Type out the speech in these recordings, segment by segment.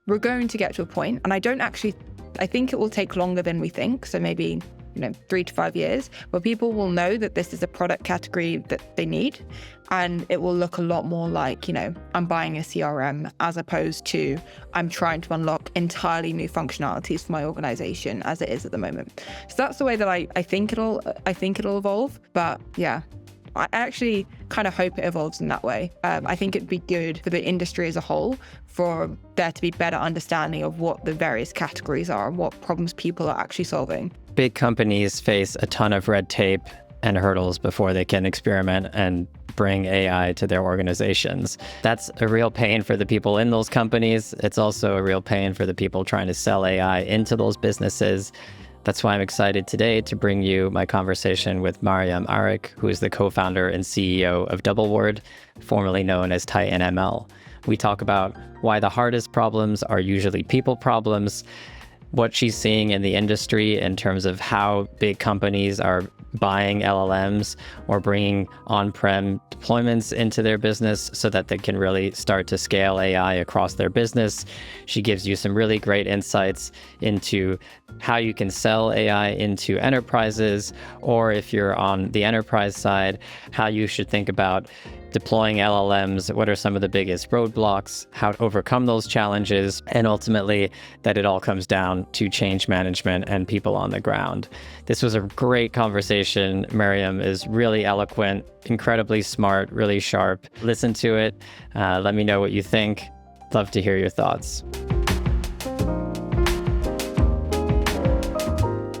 we're going to get to a point, and I think it will take longer than we think. So maybe, 3 to 5 years, where people will know that this is a product category that they need. And it will look a lot more like, I'm buying a CRM as opposed to I'm trying to unlock entirely new functionalities for my organization as it is at the moment. So that's the way that I think it'll evolve. But yeah, I actually kind of hope it evolves in that way. I think it'd be good for the industry as a whole for there to be better understanding of what the various categories are and what problems people are actually solving. Big companies face a ton of red tape and hurdles before they can experiment and bring AI to their organizations. That's a real pain for the people in those companies. It's also a real pain for the people trying to sell AI into those businesses. That's why I'm excited today to bring you my conversation with Meryem Arik, who is the co-founder and CEO of Doubleword, formerly known as Titan ML. We talk about why the hardest problems are usually people problems, what she's seeing in the industry in terms of how big companies are buying LLMs or bringing on-prem deployments into their business so that they can really start to scale AI across their business. She gives you some really great insights into how you can sell AI into enterprises, or if you're on the enterprise side, how you should think about deploying LLMs, what are some of the biggest roadblocks, how to overcome those challenges, and ultimately that it all comes down to change management and people on the ground. This was a great conversation. Meryem is really eloquent, incredibly smart, really sharp. Listen to it. Let me know what you think. Love to hear your thoughts.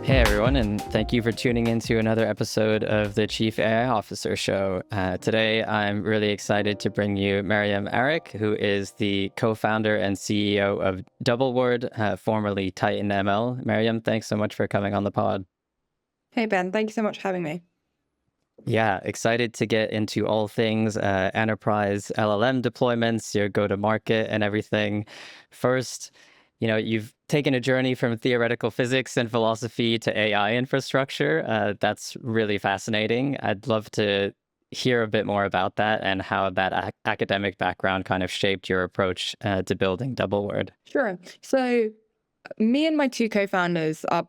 Hey everyone, and thank you for tuning into another episode of the Chief AI Officer Show. Today, I'm really excited to bring you Meryem Arik, who is the co-founder and CEO of Doubleword, formerly Titan ML. Meryem, thanks so much for coming on the pod. Hey Ben, thank you so much for having me. Yeah, excited to get into all things enterprise LLM deployments, your go-to-market and everything. First, you've taken a journey from theoretical physics and philosophy to AI infrastructure. That's really fascinating. I'd love to hear a bit more about that and how that academic background kind of shaped your approach to building Doubleword. Sure. So me and my two co-founders are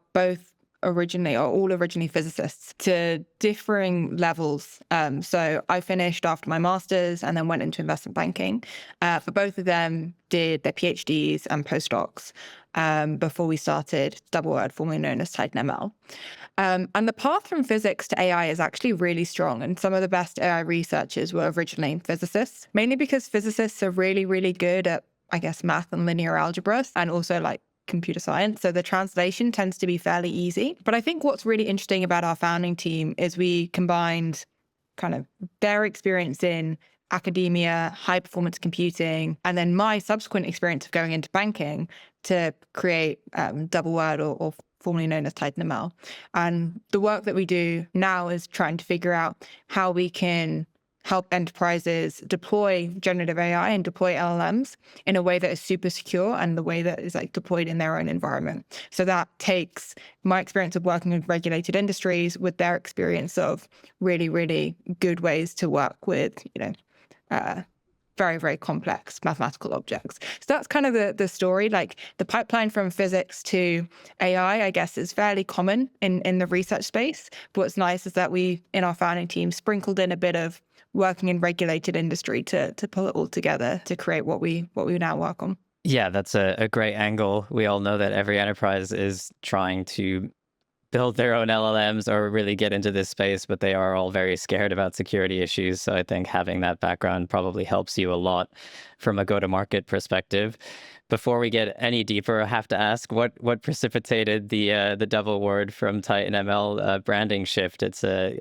all originally physicists to differing levels. So I finished after my master's and then went into investment banking. For both of them, did their PhDs and postdocs before we started Doubleword, formerly known as Titan ML. And the path from physics to AI is actually really strong. And some of the best AI researchers were originally physicists, mainly because physicists are really, really good at, math and linear algebra, and also computer science. So the translation tends to be fairly easy. But I think what's really interesting about our founding team is we combined kind of their experience in academia, high performance computing, and then my subsequent experience of going into banking to create Doubleword or formerly known as Titan ML. And the work that we do now is trying to figure out how we can help enterprises deploy generative AI and deploy LLMs in a way that is super secure and the way that is deployed in their own environment. So that takes my experience of working with regulated industries with their experience of really, really good ways to work with, very, very complex mathematical objects. So that's kind of the story. The pipeline from physics to AI, I guess, is fairly common in the research space. But what's nice is that we, in our founding team, sprinkled in a bit of working in regulated industry to pull it all together to create what we now work on. Yeah, that's a great angle. We all know that every enterprise is trying to build their own LLMs or really get into this space, but they are all very scared about security issues. So I think having that background probably helps you a lot from a go-to-market perspective. Before we get any deeper, I have to ask what precipitated the Doubleword from Titan ML branding shift. It's a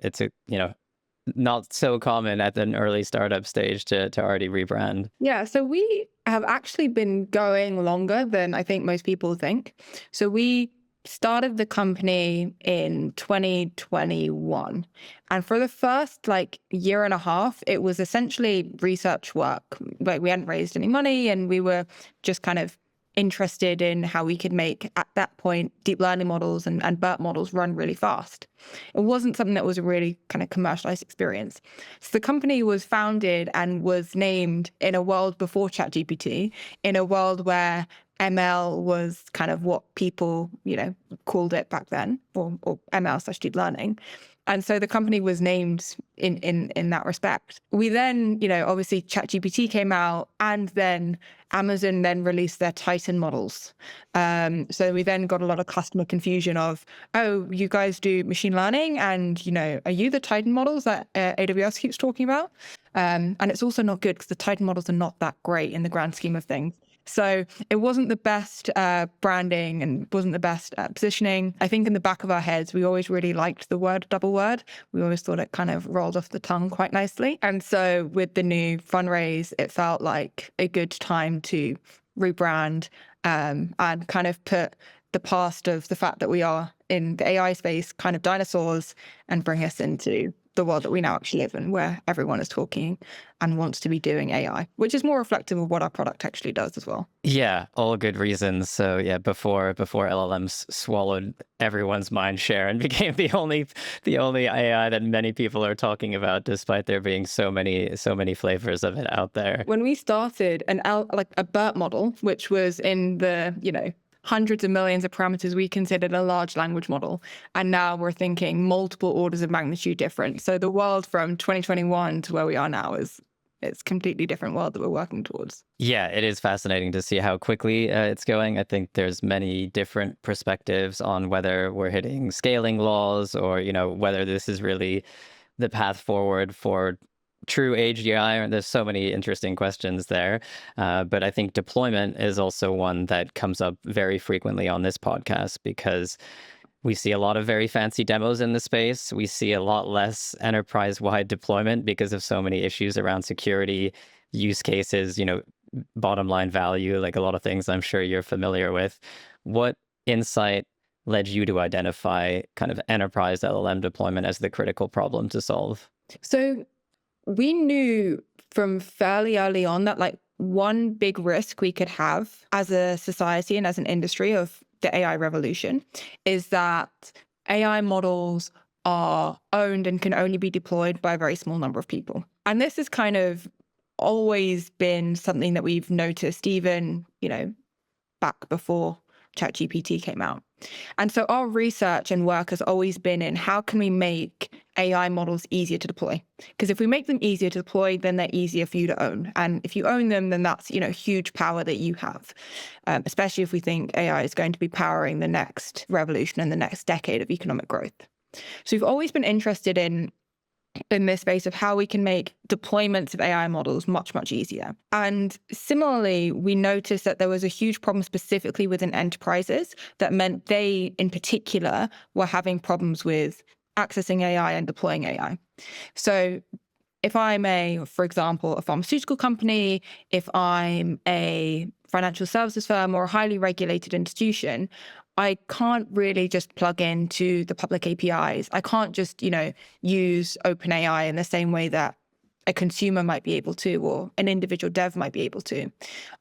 not so common at an early startup stage to already rebrand. Yeah, so we have actually been going longer than I think most people think. So we started the company in 2021. And for the first year and a half, it was essentially research work. We hadn't raised any money and we were just kind of interested in how we could make, at that point, deep learning models and BERT models run really fast. It wasn't something that was a really kind of commercialized experience. So the company was founded and was named in a world before ChatGPT, in a world where ML was kind of what people, called it back then, or ML/deep learning. And so the company was named in that respect. We then, obviously ChatGPT came out, and then Amazon then released their Titan models. So we then got a lot of customer confusion of, oh, you guys do machine learning, and, are you the Titan models that AWS keeps talking about? And it's also not good because the Titan models are not that great in the grand scheme of things. So it wasn't the best branding and wasn't the best positioning. I think in the back of our heads, we always really liked the word Doubleword. We always thought it kind of rolled off the tongue quite nicely. And so with the new fundraise, it felt like a good time to rebrand and kind of put the past of the fact that we are in the AI space kind of dinosaurs and bring us into the world that we now actually live in, where everyone is talking and wants to be doing AI, which is more reflective of what our product actually does as well. Yeah, all good reasons. So yeah, before LLMs swallowed everyone's mind share and became the only AI that many people are talking about, despite there being so many flavors of it out there. When we started a BERT model, which was in the hundreds of millions of parameters, we considered a large language model. And now we're thinking multiple orders of magnitude different. So the world from 2021 to where we are now it's a completely different world that we're working towards. Yeah, it is fascinating to see how quickly it's going. I think there's many different perspectives on whether we're hitting scaling laws or, whether this is really the path forward for true AGI. There's so many interesting questions there. But I think deployment is also one that comes up very frequently on this podcast because we see a lot of very fancy demos in the space. We see a lot less enterprise-wide deployment because of so many issues around security, use cases, bottom line value, like a lot of things I'm sure you're familiar with. What insight led you to identify kind of enterprise LLM deployment as the critical problem to solve? So we knew from fairly early on that one big risk we could have as a society and as an industry of the AI revolution is that AI models are owned and can only be deployed by a very small number of people. And this has kind of always been something that we've noticed even, back before ChatGPT came out. And so our research and work has always been in how can we make AI models easier to deploy? Because if we make them easier to deploy, then they're easier for you to own. And if you own them, then that's, huge power that you have, especially if we think AI is going to be powering the next revolution and the next decade of economic growth. So we've always been interested in this space of how we can make deployments of AI models much, much easier. And similarly, we noticed that there was a huge problem specifically within enterprises that meant they, in particular, were having problems with accessing AI and deploying AI. So if I'm for example, a pharmaceutical company, if I'm a financial services firm or a highly regulated institution, I can't really just plug into the public APIs. I can't just, use OpenAI in the same way that a consumer might be able to, or an individual dev might be able to.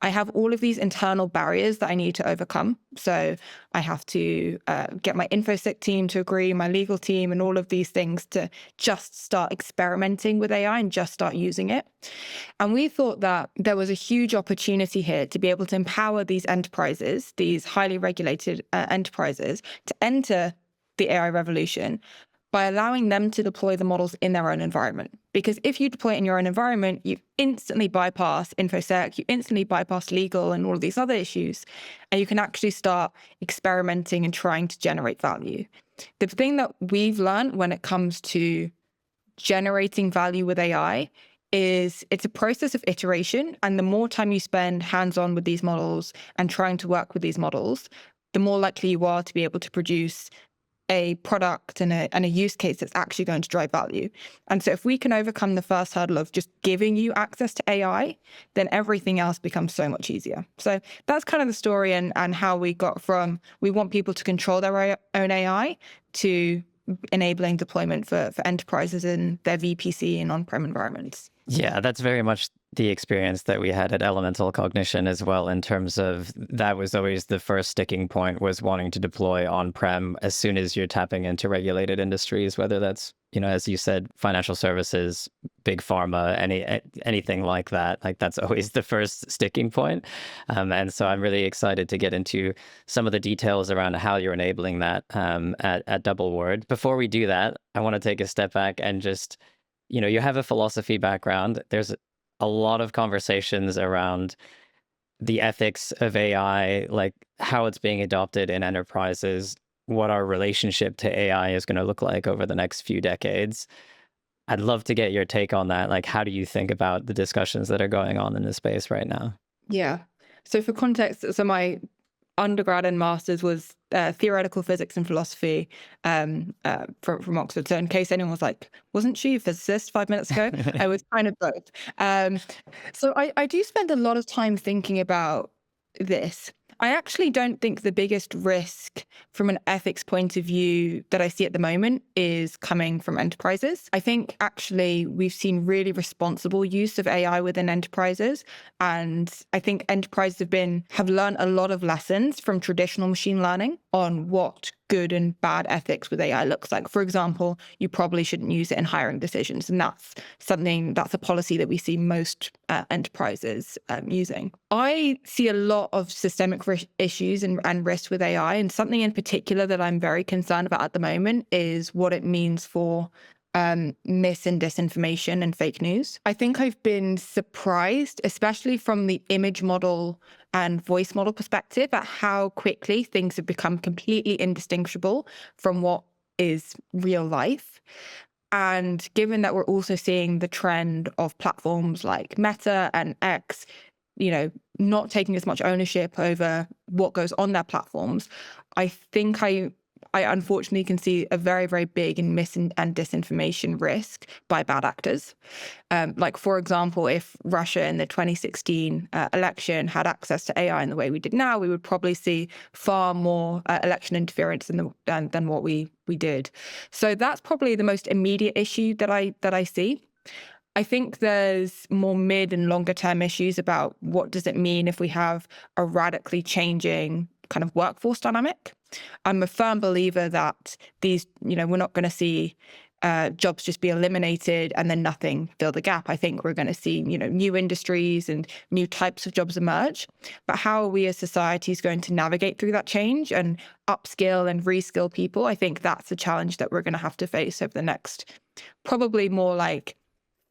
I have all of these internal barriers that I need to overcome. So I have to get my InfoSec team to agree, my legal team, and all of these things to just start experimenting with AI and just start using it. And we thought that there was a huge opportunity here to be able to empower these enterprises, these highly regulated enterprises, to enter the AI revolution by allowing them to deploy the models in their own environment. Because if you deploy it in your own environment, you instantly bypass InfoSec, you instantly bypass legal and all of these other issues, and you can actually start experimenting and trying to generate value. The thing that we've learned when it comes to generating value with AI is it's a process of iteration, and the more time you spend hands-on with these models and trying to work with these models, the more likely you are to be able to produce a product and a use case that's actually going to drive value. And so if we can overcome the first hurdle of just giving you access to AI, then everything else becomes so much easier. So that's kind of the story and how we got from we want people to control their own AI to enabling deployment for enterprises in their VPC and on-prem environments. Yeah, that's very much the experience that we had at Elemental Cognition as well, in terms of that was always the first sticking point, was wanting to deploy on-prem as soon as you're tapping into regulated industries, whether that's, as you said, financial services, big pharma, anything like that. Like that's always the first sticking point. And so I'm really excited to get into some of the details around how you're enabling that at Doubleword. Before we do that, I want to take a step back and just, you have a philosophy background. There's a lot of conversations around the ethics of AI, like how it's being adopted in enterprises, what our relationship to AI is going to look like over the next few decades. I'd love to get your take on that. Like, how do you think about the discussions that are going on in this space right now? Yeah. So for context, so my undergrad and master's was theoretical physics and philosophy from Oxford. So in case anyone was like, wasn't she a physicist 5 minutes ago? I was kind of both. So I do spend a lot of time thinking about this. I actually don't think the biggest risk from an ethics point of view that I see at the moment is coming from enterprises. I think actually we've seen really responsible use of AI within enterprises. And I think enterprises have learned a lot of lessons from traditional machine learning on what good and bad ethics with AI looks like. For example, you probably shouldn't use it in hiring decisions. And that's a policy that we see most enterprises using. I see a lot of systemic issues and risks with AI. And something in particular that I'm very concerned about at the moment is what it means for mis and disinformation and fake news. I think I've been surprised, especially from the image model and voice model perspective, at how quickly things have become completely indistinguishable from what is real life. And given that we're also seeing the trend of platforms like Meta and X, not taking as much ownership over what goes on their platforms, I think I unfortunately can see a very, very big and and disinformation risk by bad actors. Like, for example, if Russia in the 2016 election had access to AI in the way we did now, we would probably see far more election interference than what we did. So that's probably the most immediate issue that I see. I think there's more mid and longer term issues about what does it mean if we have a radically changing kind of workforce dynamic. I'm a firm believer that we're not going to see jobs just be eliminated and then nothing fill the gap. I think we're going to see, new industries and new types of jobs emerge. But how are we as societies going to navigate through that change and upskill and reskill people? I think that's a challenge that we're going to have to face over the next probably more like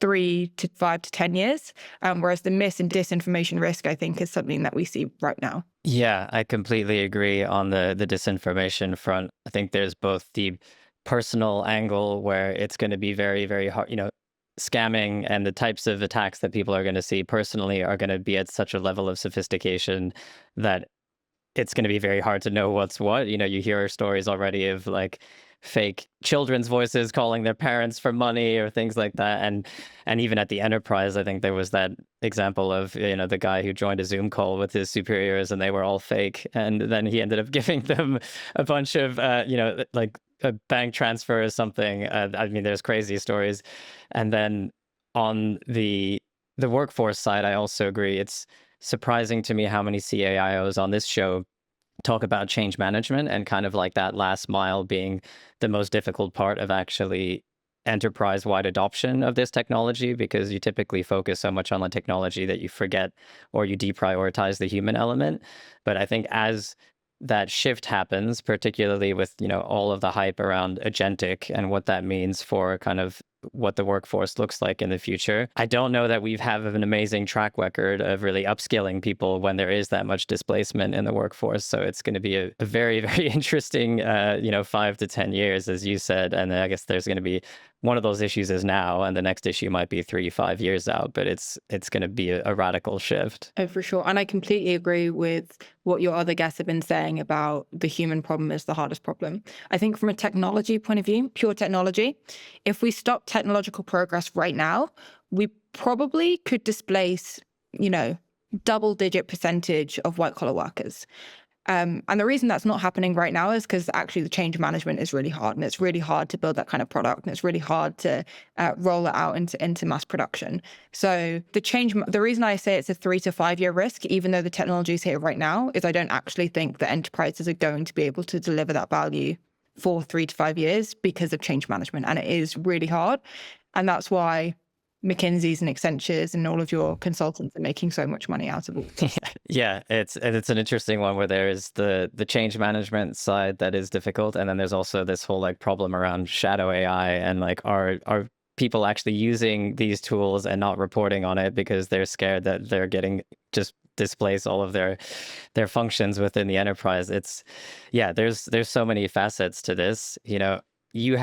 3 to 5 to 10 years. Whereas the mis and disinformation risk, I think, is something that we see right now. Yeah, I completely agree on the disinformation front. I think there's both the personal angle where it's going to be very, very hard, scamming and the types of attacks that people are going to see personally are going to be at such a level of sophistication that it's going to be very hard to know what's what. You hear stories already of like fake children's voices calling their parents for money or things like that. And even at the enterprise, I think there was that example of, the guy who joined a Zoom call with his superiors and they were all fake. And then he ended up giving them a bunch of, like a bank transfer or something. I mean, there's crazy stories. And then on the workforce side, I also agree. It's surprising to me how many CAIOs on this show talk about change management and kind of like that last mile being the most difficult part of actually enterprise-wide adoption of this technology, because you typically focus so much on the technology that you forget or you deprioritize the human element. But I think as that shift happens, particularly with, all of the hype around agentic and what that means for kind of what the workforce looks like in the future, I don't know that we have an amazing track record of really upskilling people when there is that much displacement in the workforce. So it's going to be a very, very interesting, 5 to 10 years, as you said. And I guess there's going to be one of those issues is now, and the next issue might be 3-5 years out, but it's going to be a radical shift. Oh, for sure. And I completely agree with what your other guests have been saying about the human problem is the hardest problem. I think from a technology point of view, pure technology, if we stop technological progress right now, we probably could displace, double-digit percentage of white-collar workers. And the reason that's not happening right now is because actually the change management is really hard, and it's really hard to build that kind of product, and it's really hard to roll it out into mass production. So the reason I say it's a 3 to 5 year risk, even though the technology is here right now, is I don't actually think that enterprises are going to be able to deliver that value for 3 to 5 years because of change management. And it is really hard. And that's why McKinsey's and Accenture's and all of your consultants are making so much money out of it. Yeah, it's an interesting one where there is the change management side that is difficult, and then there's also this whole like problem around shadow AI and like are people actually using these tools and not reporting on it because they're scared that they're getting just displace all of their functions within the enterprise. It's there's so many facets to this. You know, you're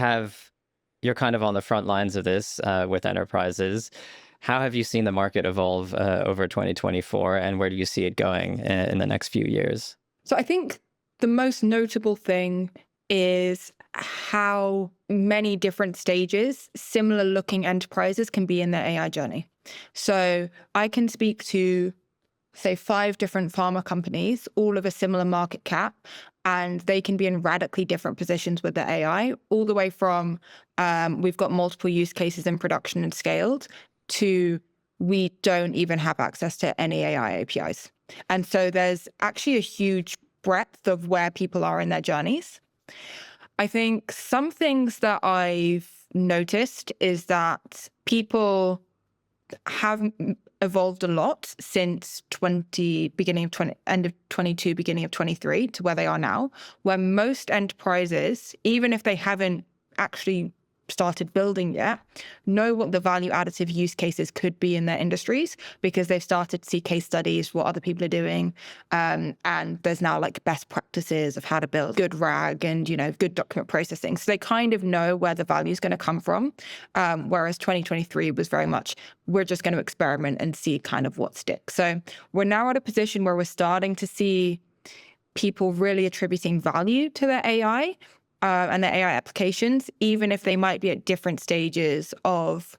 kind of on the front lines of this with enterprises. How have you seen the market evolve over 2024, and where do you see it going in the next few years? So I think the most notable thing is how many different stages similar looking enterprises can be in their AI journey. So I can speak to, say, 5 different pharma companies, all of a similar market cap, and they can be in radically different positions with their AI, all the way from we've got multiple use cases in production and scaled, to we don't even have access to any AI APIs. And so there's actually a huge breadth of where people are in their journeys. I think some things that I've noticed is that people have evolved a lot since end of 22, beginning of 23 to where they are now, where most enterprises, even if they haven't actually started building yet, know what the value additive use cases could be in their industries because they've started to see case studies, what other people are doing. And there's now like best practices of how to build good RAG and, good document processing. So they kind of know where the value is going to come from. Whereas 2023 was very much, we're just going to experiment and see kind of what sticks. So we're now at a position where we're starting to see people really attributing value to their AI and their AI applications, even if they might be at different stages of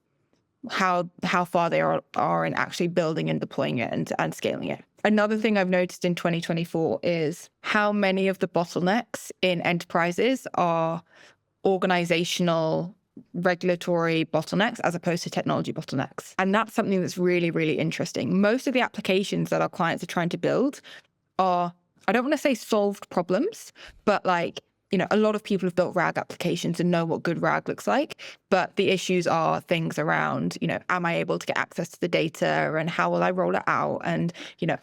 how far they are in actually building and deploying it and scaling it. Another thing I've noticed in 2024 is how many of the bottlenecks in enterprises are organizational regulatory bottlenecks as opposed to technology bottlenecks. And that's something that's really, really interesting. Most of the applications that our clients are trying to build are, I don't want to say solved problems, but like, a lot of people have built RAG applications and know what good RAG looks like. But the issues are things around, am I able to get access to the data and how will I roll it out? And,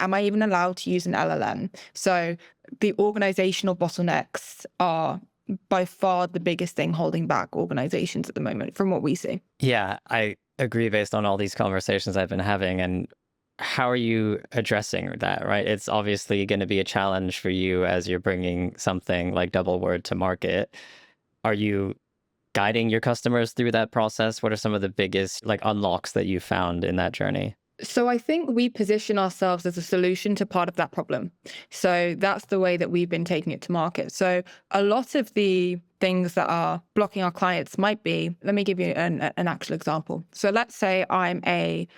am I even allowed to use an LLM? So the organizational bottlenecks are by far the biggest thing holding back organizations at the moment from what we see. Yeah, I agree based on all these conversations I've been having. And how are you addressing that, right? It's obviously going to be a challenge for you as you're bringing something like Doubleword to market. Are you guiding your customers through that process? What are some of the biggest unlocks that you found in that journey? So I think we position ourselves as a solution to part of that problem. So that's the way that we've been taking it to market. So a lot of the things that are blocking our clients might be, let me give you an actual example. So let's say I'm a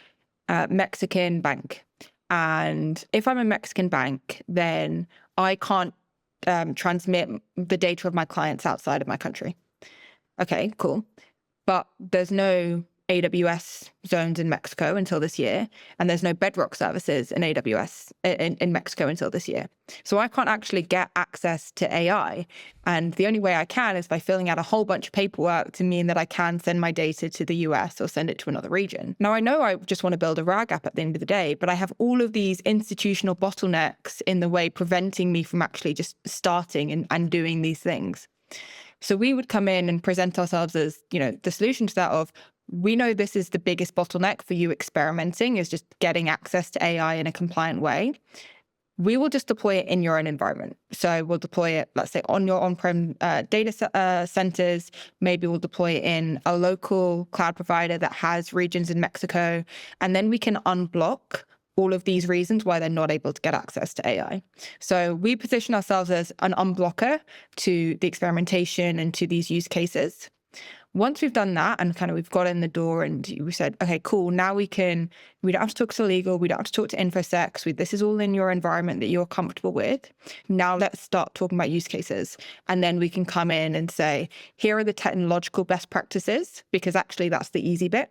Mexican bank. And if I'm a Mexican bank, then I can't transmit the data of my clients outside of my country. Okay, cool. But there's no AWS zones in Mexico until this year, and there's no Bedrock services in AWS in Mexico until this year. So I can't actually get access to AI. And the only way I can is by filling out a whole bunch of paperwork to mean that I can send my data to the US or send it to another region. Now, I know I just want to build a RAG app at the end of the day, but I have all of these institutional bottlenecks in the way preventing me from actually just starting and doing these things. So we would come in and present ourselves as, the solution to that of, we know this is the biggest bottleneck for you experimenting is just getting access to AI in a compliant way. We will just deploy it in your own environment. So we'll deploy it, let's say, on your on-prem data centers. Maybe we'll deploy it in a local cloud provider that has regions in Mexico. And then we can unblock all of these reasons why they're not able to get access to AI. So we position ourselves as an unblocker to the experimentation and to these use cases. Once we've done that and kind of we've got in the door and we said, okay, cool, now we don't have to talk to legal, we don't have to talk to InfoSec, this is all in your environment that you're comfortable with. Now let's start talking about use cases. And then we can come in and say, here are the technological best practices, because actually that's the easy bit.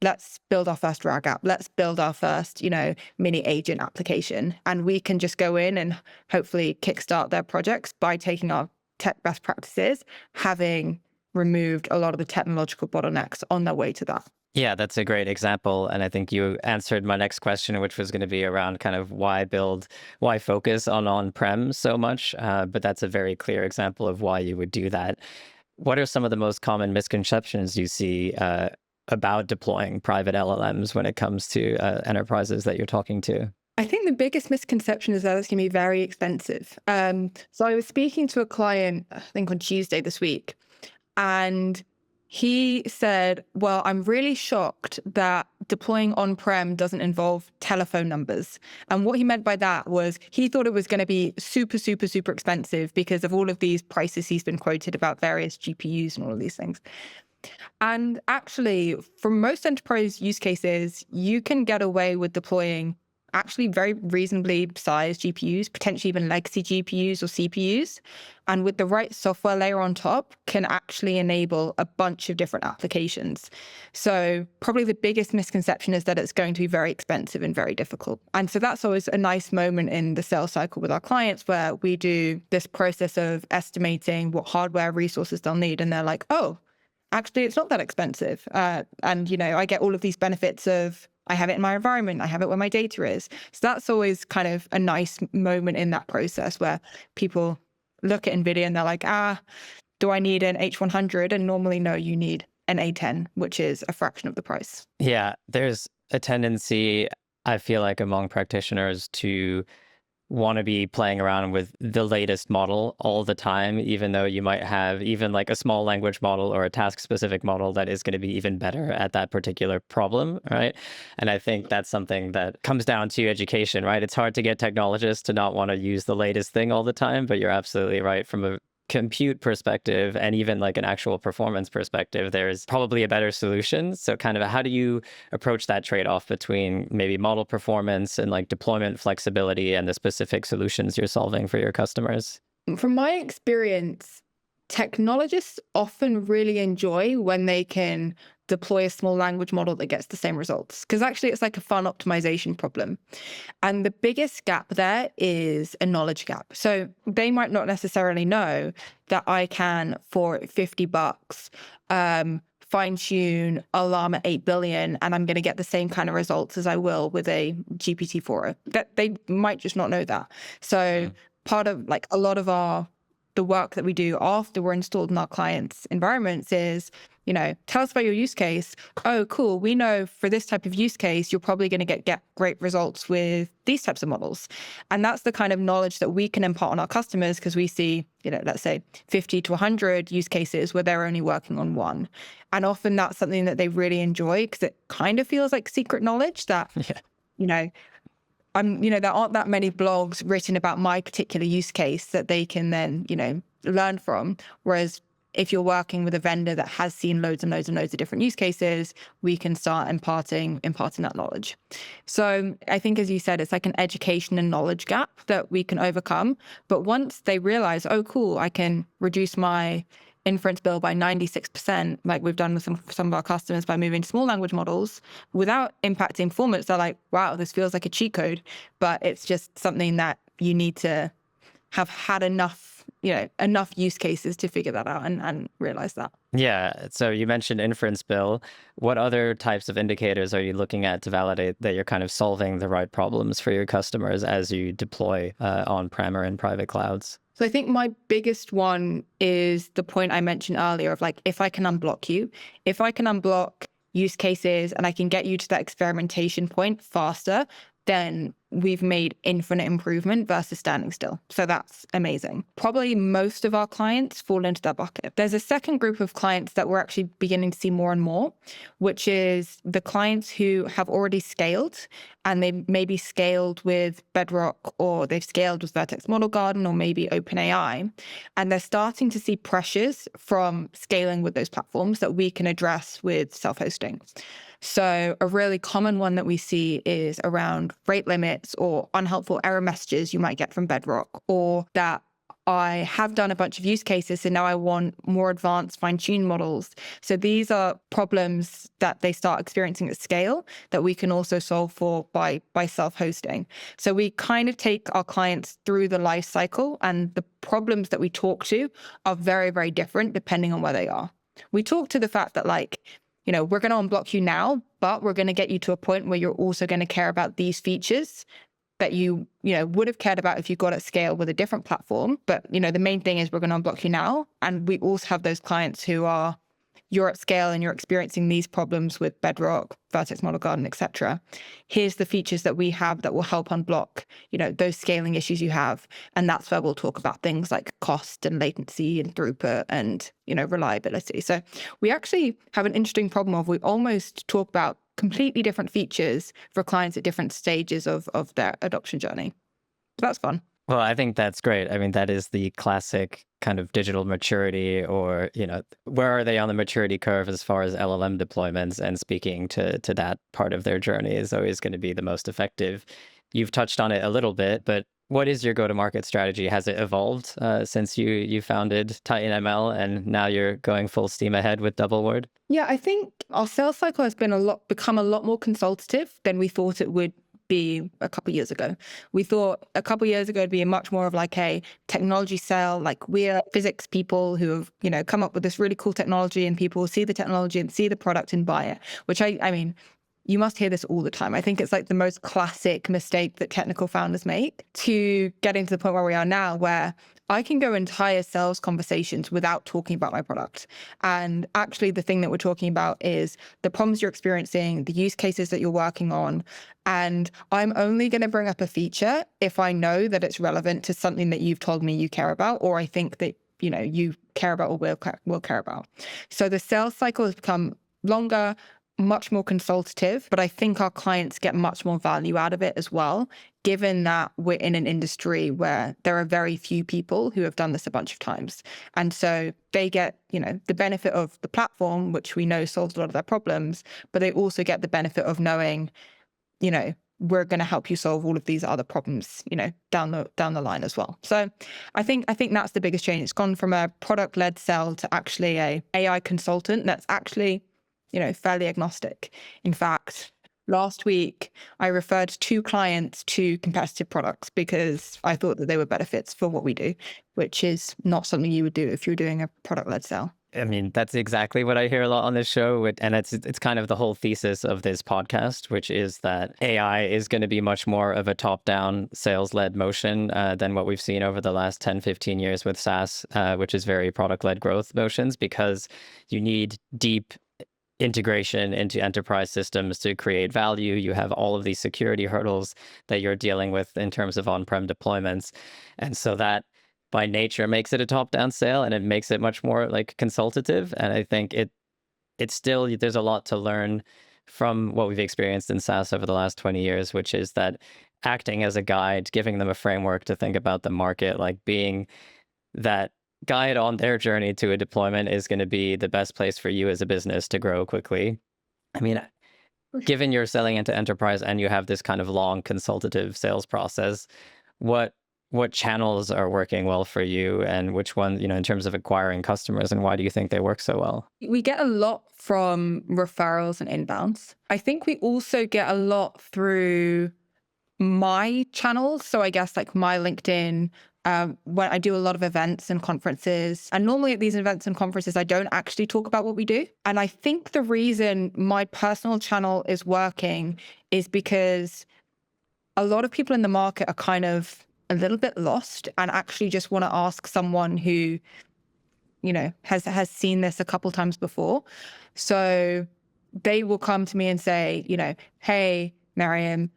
Let's build our first RAG app. Let's build our first, mini agent application. And we can just go in and hopefully kickstart their projects by taking our tech best practices, having removed a lot of the technological bottlenecks on their way to that. Yeah, that's a great example. And I think you answered my next question, which was going to be around kind of why focus on on-prem so much. But that's a very clear example of why you would do that. What are some of the most common misconceptions you see about deploying private LLMs when it comes to enterprises that you're talking to? I think the biggest misconception is that it's going to be very expensive. So I was speaking to a client, I think on Tuesday this week, and he said, well, I'm really shocked that deploying on-prem doesn't involve telephone numbers. And what he meant by that was he thought it was going to be super, super, super expensive because of all of these prices he's been quoted about various GPUs and all of these things. And actually, for most enterprise use cases, you can get away with deploying actually very reasonably sized GPUs, potentially even legacy GPUs or CPUs. And with the right software layer on top, can actually enable a bunch of different applications. So probably the biggest misconception is that it's going to be very expensive and very difficult. And so that's always a nice moment in the sales cycle with our clients where we do this process of estimating what hardware resources they'll need. And they're like, oh, actually, it's not that expensive. And, I get all of these benefits of I have it in my environment. I have it where my data is. So that's always kind of a nice moment in that process where people look at NVIDIA and they're like, do I need an H100? And normally, no, you need an A10, which is a fraction of the price. Yeah, there's a tendency, I feel like, among practitioners to want to be playing around with the latest model all the time, even though you might have even like a small language model or a task specific model that is going to be even better at that particular problem, right? And I think that's something that comes down to education, right? It's hard to get technologists to not want to use the latest thing all the time, but you're absolutely right. From a compute perspective and even like an actual performance perspective, there's probably a better solution. So kind of how do you approach that trade-off between maybe model performance and like deployment flexibility and the specific solutions you're solving for your customers? From my experience, technologists often really enjoy when they can deploy a small language model that gets the same results, because actually it's like a fun optimization problem. And the biggest gap there is a knowledge gap. So they might not necessarily know that I can, for $50, fine tune a llama 8 billion, and I'm going to get the same kind of results as I will with a GPT-4. That they might just not know that. So part of like a lot of the work that we do after we're installed in our clients' environments is, tell us about your use case. Oh, cool. We know for this type of use case, you're probably going to get great results with these types of models. And that's the kind of knowledge that we can impart on our customers because we see, let's say 50 to 100 use cases where they're only working on one. And often that's something that they really enjoy because it kind of feels like secret knowledge that, there aren't that many blogs written about my particular use case that they can then, learn from. Whereas if you're working with a vendor that has seen loads and loads and loads of different use cases, we can start imparting that knowledge. So I think, as you said, it's like an education and knowledge gap that we can overcome. But once they realize, oh, cool, I can reduce my inference bill by 96%, like we've done with some of our customers by moving to small language models without impacting performance, they're like, wow, this feels like a cheat code. But it's just something that you need to have had enough use cases to figure that out and realize that. Yeah. So you mentioned inference bill. What other types of indicators are you looking at to validate that you're kind of solving the right problems for your customers as you deploy on-prem or in private clouds? So I think my biggest one is the point I mentioned earlier of like, if I can unblock you, if I can unblock use cases and I can get you to that experimentation point faster, then we've made infinite improvement versus standing still. So that's amazing. Probably most of our clients fall into that bucket. There's a second group of clients that we're actually beginning to see more and more, which is the clients who have already scaled and they maybe scaled with Bedrock or they've scaled with Vertex Model Garden or maybe OpenAI. And they're starting to see pressures from scaling with those platforms that we can address with self-hosting. So a really common one that we see is around rate limits or unhelpful error messages you might get from Bedrock, or that I have done a bunch of use cases and now I want more advanced fine-tuned models. So these are problems that they start experiencing at scale that we can also solve for by self-hosting. So we kind of take our clients through the life cycle, and the problems that we talk to are very, very different depending on where they are. We talk to the fact that we're going to unblock you now, but we're going to get you to a point where you're also going to care about these features that you would have cared about if you got at scale with a different platform. But, the main thing is we're going to unblock you now. And we also have those clients who are, you're at scale and you're experiencing these problems with Bedrock, Vertex Model Garden, etc. Here's the features that we have that will help unblock, those scaling issues you have. And that's where we'll talk about things like cost and latency and throughput and, reliability. So we actually have an interesting problem of we almost talk about completely different features for clients at different stages of their adoption journey. So that's fun. Well, I think that's great. I mean, that is the classic kind of digital maturity, or, where are they on the maturity curve as far as LLM deployments, and speaking to that part of their journey is always going to be the most effective. You've touched on it a little bit, but what is your go-to-market strategy? Has it evolved since you founded TitanML and now you're going full steam ahead with Doubleword? Yeah, I think our sales cycle has become a lot more consultative than we thought it would be a couple of years ago. We thought a couple of years ago it'd be much more of like a technology sale, like we're physics people who have, come up with this really cool technology, and people see the technology and see the product and buy it, which I mean, you must hear this all the time. I think it's like the most classic mistake that technical founders make, to getting to the point where we are now, where I can go entire sales conversations without talking about my product. And actually the thing that we're talking about is the problems you're experiencing, the use cases that you're working on. And I'm only going to bring up a feature if I know that it's relevant to something that you've told me you care about, or I think that, you care about or will care about. So the sales cycle has become longer, much more consultative, but I think our clients get much more value out of it as well, given that we're in an industry where there are very few people who have done this a bunch of times. And so they get, the benefit of the platform, which we know solves a lot of their problems, but they also get the benefit of knowing, we're going to help you solve all of these other problems, down the line as well. So I think that's the biggest change. It's gone from a product-led sell to actually a AI consultant that's actually fairly agnostic. In fact, last week, I referred 2 clients to competitive products because I thought that they were better fits for what we do, which is not something you would do if you're doing a product-led sell. I mean, that's exactly what I hear a lot on this show. And it's kind of the whole thesis of this podcast, which is that AI is going to be much more of a top-down sales-led motion than what we've seen over the last 10, 15 years with SaaS, which is very product-led growth motions, because you need deep integration into enterprise systems to create value. You have all of these security hurdles that you're dealing with in terms of on-prem deployments. And so that by nature makes it a top-down sale, and it makes it much more like consultative. And I think it's still, there's a lot to learn from what we've experienced in SaaS over the last 20 years, which is that acting as a guide, giving them a framework to think about the market, like being that guide on their journey to a deployment is going to be the best place for you as a business to grow quickly. I mean, given you're selling into enterprise and you have this kind of long consultative sales process, what channels are working well for you, and which one, in terms of acquiring customers, and why do you think they work so well? We get a lot from referrals and inbounds. I think we also get a lot through my channels. So I guess like my LinkedIn, when I do a lot of events and conferences, and normally at these events and conferences, I don't actually talk about what we do. And I think the reason my personal channel is working is because a lot of people in the market are kind of a little bit lost and actually just want to ask someone who, has seen this a couple times before. So they will come to me and say, hey, Meryem,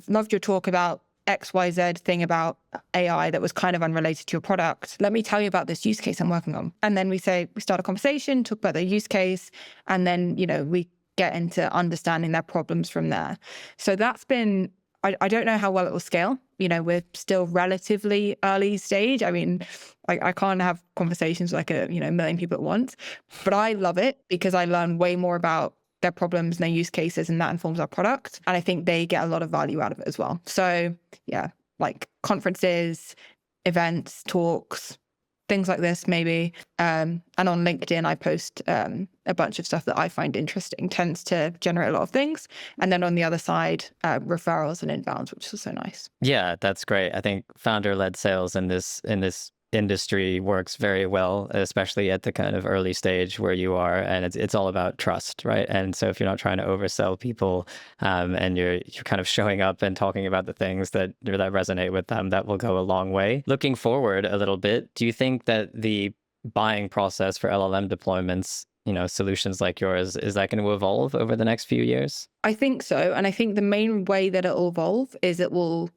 loved your talk about XYZ thing about AI that was kind of unrelated to your product. Let me tell you about this use case I'm working on. And then we start a conversation, talk about the use case, and then, we get into understanding their problems from there. So that's been, I don't know how well it will scale. We're still relatively early stage. I mean, I can't have conversations like a million people at once, but I love it because I learn way more about their problems and their use cases, and that informs our product. And I think they get a lot of value out of it as well. So yeah, like conferences, events, talks, things like this maybe. And on LinkedIn, I post a bunch of stuff that I find interesting, tends to generate a lot of things. And then on the other side, referrals and inbounds, which is also nice. Yeah, that's great. I think founder-led sales in this industry works very well, especially at the kind of early stage where you are, and it's all about trust, right? And so if you're not trying to oversell people, and you're kind of showing up and talking about the things that resonate with them, that will go a long way. Looking forward a little bit, do you think that the buying process for LLM deployments, solutions like yours, is that going to evolve over the next few years? I think so. And I think the main way that it will evolve is it will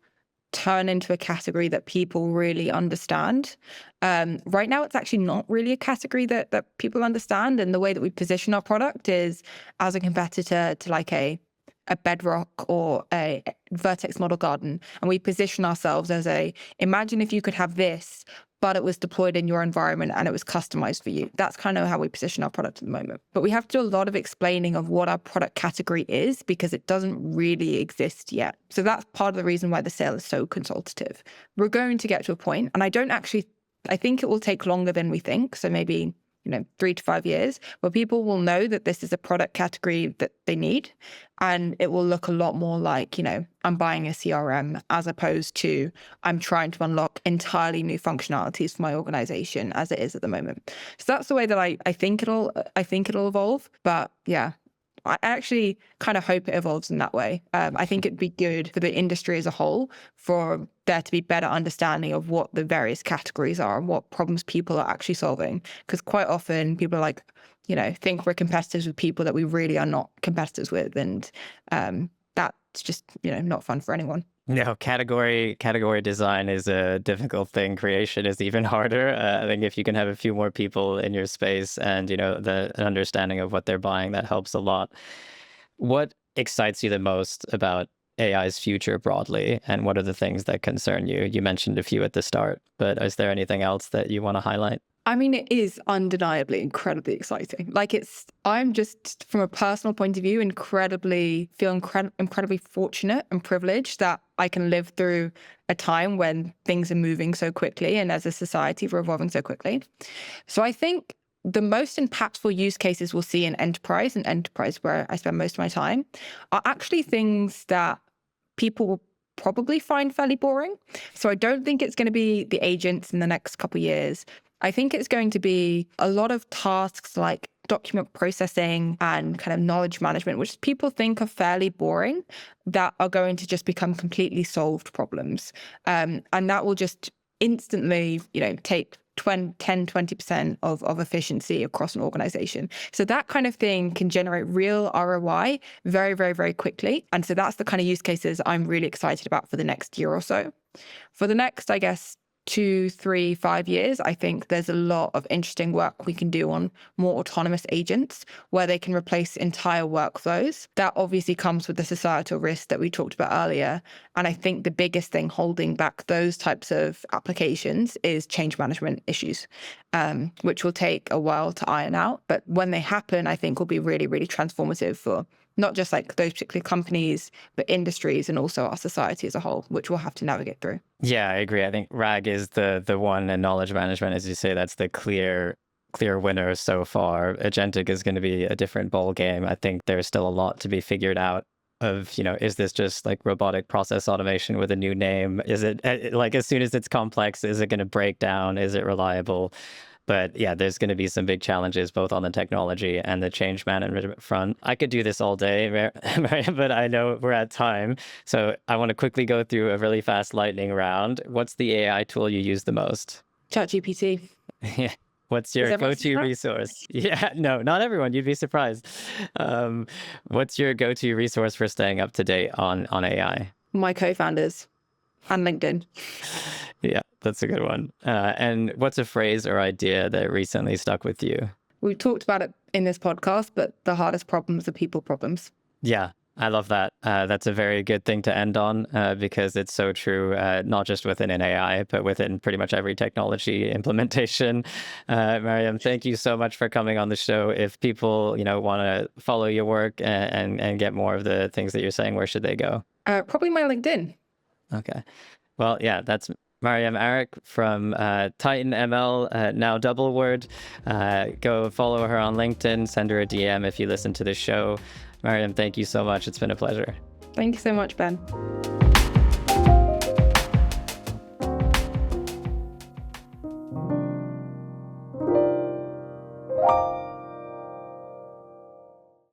turn into a category that people really understand. Right now, it's actually not really a category that people understand. And the way that we position our product is as a competitor to like a Bedrock or a Vertex Model Garden. And we position ourselves as imagine if you could have this, but it was deployed in your environment and it was customized for you. That's kind of how we position our product at the moment. But we have to do a lot of explaining of what our product category is because it doesn't really exist yet. So that's part of the reason why the sale is so consultative. We're going to get to a point, and I think it will take longer than we think. So maybe 3 to 5 years, where people will know that this is a product category that they need. And it will look a lot more like, I'm buying a CRM as opposed to I'm trying to unlock entirely new functionalities for my organization as it is at the moment. So that's the way that I think it'll evolve. But yeah, I actually kind of hope it evolves in that way. I think it'd be good for the industry as a whole for there to be better understanding of what the various categories are and what problems people are actually solving. Because quite often people are like, think we're competitors with people that we really are not competitors with. And that's just, not fun for anyone. No, category design is a difficult thing. Creation is even harder. I think if you can have a few more people in your space and, the understanding of what they're buying, that helps a lot. What excites you the most about AI's future broadly, and what are the things that concern you? You mentioned a few at the start, but is there anything else that you want to highlight? I mean, it is undeniably incredibly exciting. I'm just, from a personal point of view, incredibly fortunate and privileged that I can live through a time when things are moving so quickly and as a society we're evolving so quickly. So I think the most impactful use cases we'll see in enterprise, where I spend most of my time, are actually things that people will probably find fairly boring. So I don't think it's going to be the agents in the next couple of years. I think it's going to be a lot of tasks like document processing and kind of knowledge management, which people think are fairly boring, that are going to just become completely solved problems. And that will just instantly, take 10-20% of efficiency across an organization. So that kind of thing can generate real ROI very, very, very quickly. And so that's the kind of use cases I'm really excited about for the next year or so. For the next, I guess, 2, 3, 5 years, I think there's a lot of interesting work we can do on more autonomous agents where they can replace entire workflows. That obviously comes with the societal risk that we talked about earlier. And I think the biggest thing holding back those types of applications is change management issues, which will take a while to iron out. But when they happen, I think will be really, really transformative for not just like those particular companies, but industries and also our society as a whole, which we'll have to navigate through. Yeah, I agree. I think RAG is the one, and knowledge management, as you say, that's the clear winner so far. Agentic is going to be a different ball game. I think there's still a lot to be figured out of, is this just like robotic process automation with a new name? Is it like, as soon as it's complex, is it going to break down? Is it reliable? But yeah, there's going to be some big challenges both on the technology and the change management front. I could do this all day, Meryem, but I know we're at time. So I want to quickly go through a really fast lightning round. What's the AI tool you use the most? ChatGPT. Yeah. What's your go-to resource? Yeah, no, not everyone. You'd be surprised. What's your go-to resource for staying up to date on AI? My co-founders and LinkedIn. Yeah, that's a good one. And what's a phrase or idea that recently stuck with you? We've talked about it in this podcast, but the hardest problems are people problems. Yeah, I love that. That's a very good thing to end on because it's so true, not just within an AI, but within pretty much every technology implementation. Meryem, thank you so much for coming on the show. If people, want to follow your work and get more of the things that you're saying, where should they go? Probably my LinkedIn. Okay. Well, yeah, that's Meryem Arik from Titan ML, now Doubleword. Go follow her on LinkedIn, send her a DM if you listen to this show. Meryem, thank you so much. It's been a pleasure. Thank you so much, Ben.